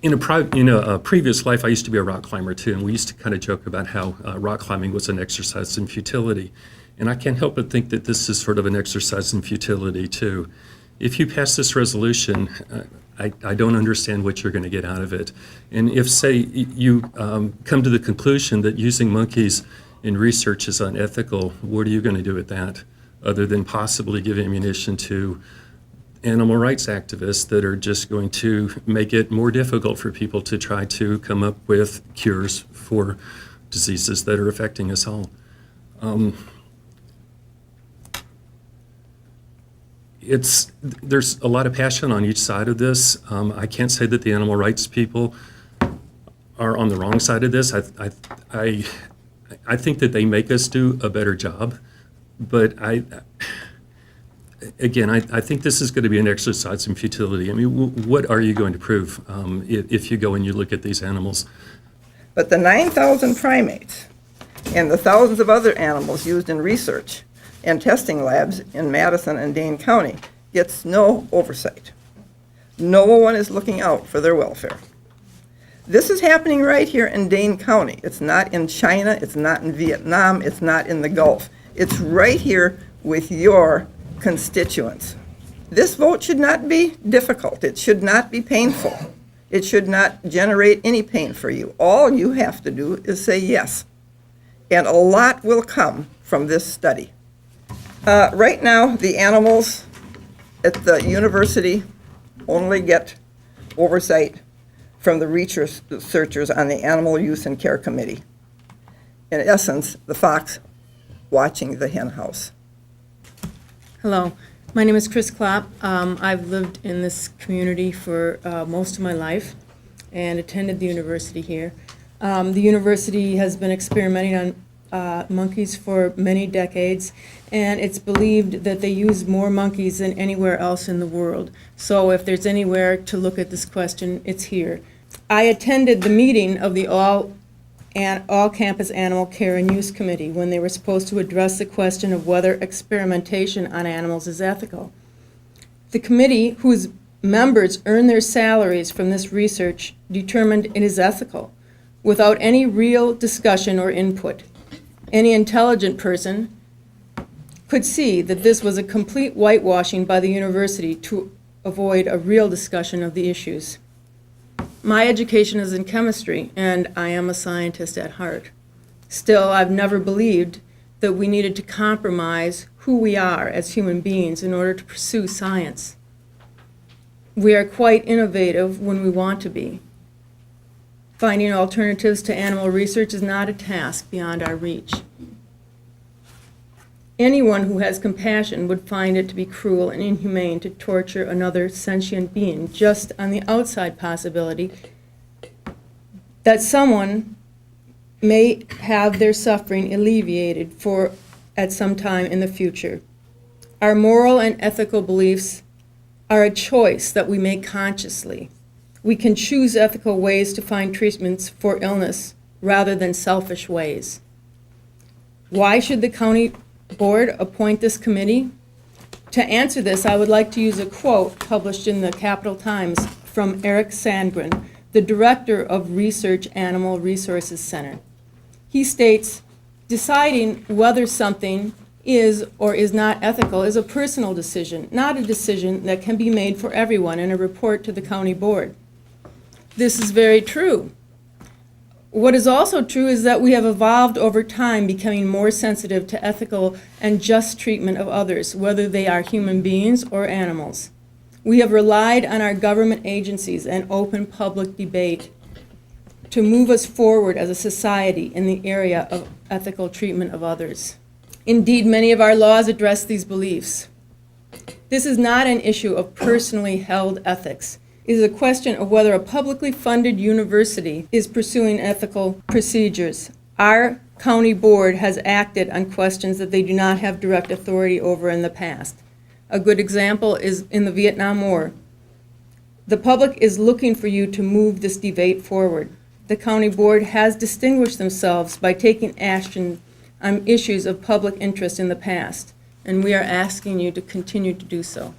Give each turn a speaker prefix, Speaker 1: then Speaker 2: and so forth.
Speaker 1: In a previous life, I used to be a rock climber too, and we used to kind of joke about how rock climbing was an exercise in futility. And I can't help but think that this is sort of an exercise in futility too. If you pass this resolution, I don't understand what you're going to get out of it. And if, say, you come to the conclusion that using monkeys in research is unethical, what are you going to do with that, other than possibly give ammunition to animal rights activists that are just going to make it more difficult for people to try to come up with cures for diseases that are affecting us all? There's a lot of passion on each side of this. I can't say that the animal rights people are on the wrong side of this. I think that they make us do a better job, but I think this is going to be an exercise in futility. I mean, what are you going to prove if you go and you look at these animals?
Speaker 2: But the 9,000 primates and the thousands of other animals used in research and testing labs in Madison and Dane County gets no oversight. No one is looking out for their welfare. This is happening right here in Dane County. It's not in China, it's not in Vietnam, it's not in the Gulf. It's right here with your constituents. This vote should not be difficult. It should not be painful. It should not generate any pain for you. All you have to do is say yes. And a lot will come from this study. Right now, the animals at the university only get oversight from the researchers on the Animal Use and Care Committee. In essence, the fox watching the hen house.
Speaker 3: Hello, my name is Chris Klopp. I've lived in this community for most of my life and attended the university here. The university has been experimenting on monkeys for many decades, and it's believed that they use more monkeys than anywhere else in the world. So if there's anywhere to look at this question, it's here. I attended the meeting of the All-Campus Animal Care and Use Committee when they were supposed to address the question of whether experimentation on animals is ethical. The committee, whose members earn their salaries from this research, determined it is ethical, without any real discussion or input. Any intelligent person could see that this was a complete whitewashing by the university to avoid a real discussion of the issues. My education is in chemistry, and I am a scientist at heart. Still, I've never believed that we needed to compromise who we are as human beings in order to pursue science. We are quite innovative when we want to be. Finding alternatives to animal research is not a task beyond our reach. Anyone who has compassion would find it to be cruel and inhumane to torture another sentient being just on the outside possibility that someone may have their suffering alleviated at some time in the future. Our moral and ethical beliefs are a choice that we make consciously. We can choose ethical ways to find treatments for illness rather than selfish ways. Why should the county board appoint this committee? To answer this, I would like to use a quote published in the Capital Times from Eric Sandgren, the director of Research Animal Resources Center. He states, "Deciding whether something is or is not ethical is a personal decision, not a decision that can be made for everyone in a report to the county board." This is very true. What is also true is that we have evolved over time, becoming more sensitive to ethical and just treatment of others, whether they are human beings or animals. We have relied on our government agencies and open public debate to move us forward as a society in the area of ethical treatment of others. Indeed, many of our laws address these beliefs. This is not an issue of personally held ethics. It is a question of whether a publicly funded university is pursuing ethical procedures. Our county board has acted on questions that they do not have direct authority over in the past. A good example is in the Vietnam War. The public is looking for you to move this debate forward. The county board has distinguished themselves by taking action on issues of public interest in the past, and we are asking you to continue to do so.